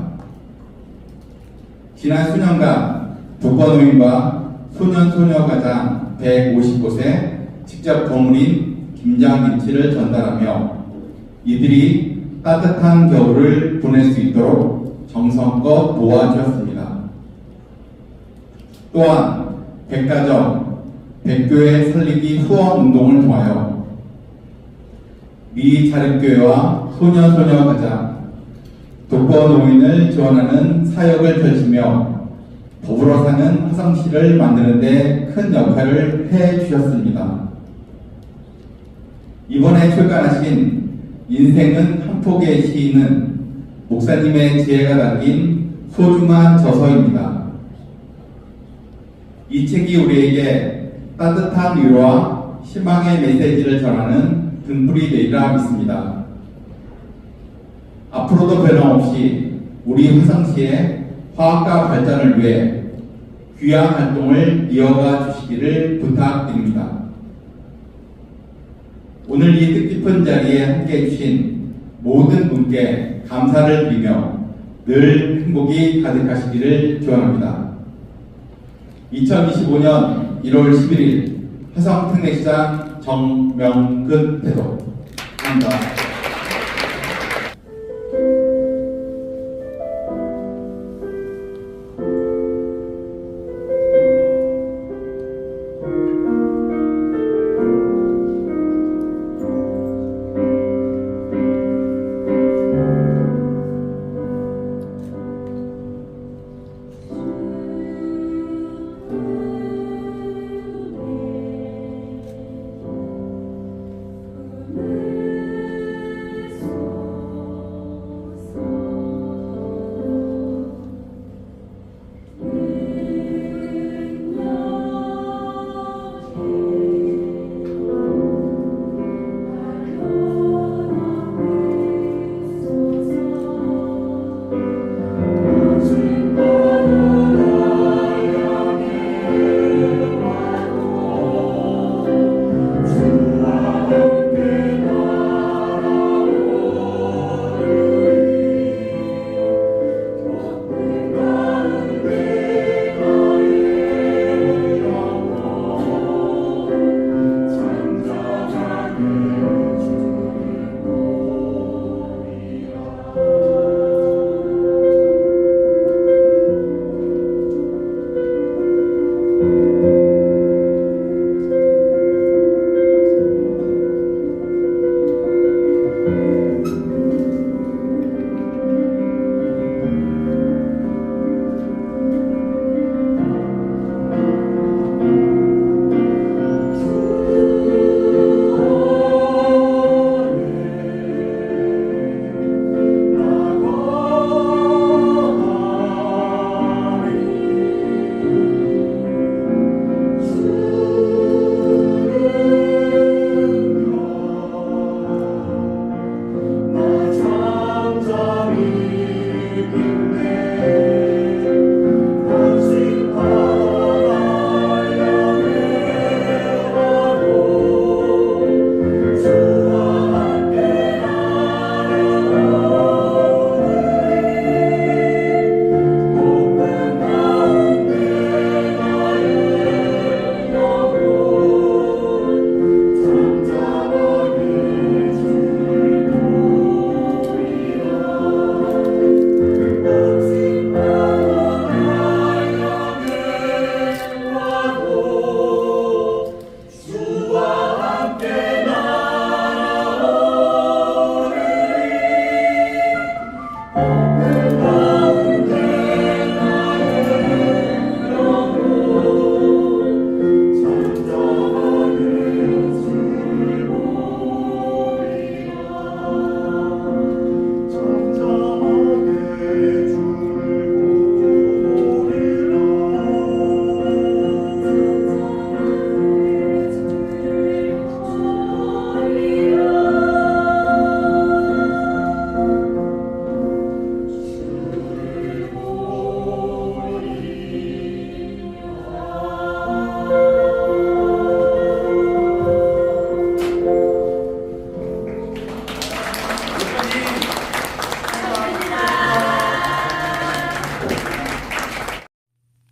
지난 수년간 독거노인과 소년소녀가장 150곳에 직접 거물인 김장김치를 전달하며 이들이 따뜻한 겨울을 보낼 수 있도록 정성껏 도와주었습니다. 또한 백가정, 백교회 설립이 후원 운동을 통하여 미 자립교회와 소년소녀가장, 독거노인을 지원하는 사역을 펼치며 더불어 사는 화성시를 만드는 데 큰 역할을 해주셨습니다. 이번에 출간하신 인생은 한 폭의 시인은 목사님의 지혜가 담긴 소중한 저서입니다. 이 책이 우리에게 따뜻한 위로와 희망의 메시지를 전하는 등불이 되리라 믿습니다. 앞으로도 변함없이 우리 화성시의 화학과 발전을 위해 귀한 활동을 이어가 주시기를 부탁드립니다. 오늘 이 뜻깊은 자리에 함께해 주신 모든 분께 감사를 드리며 늘 행복이 가득하시기를 축원합니다. 2025년 1월 11일 화성특례시장 정명근 대도 감사합니다.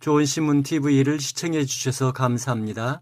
좋은 신문 TV를 시청해 주셔서 감사합니다.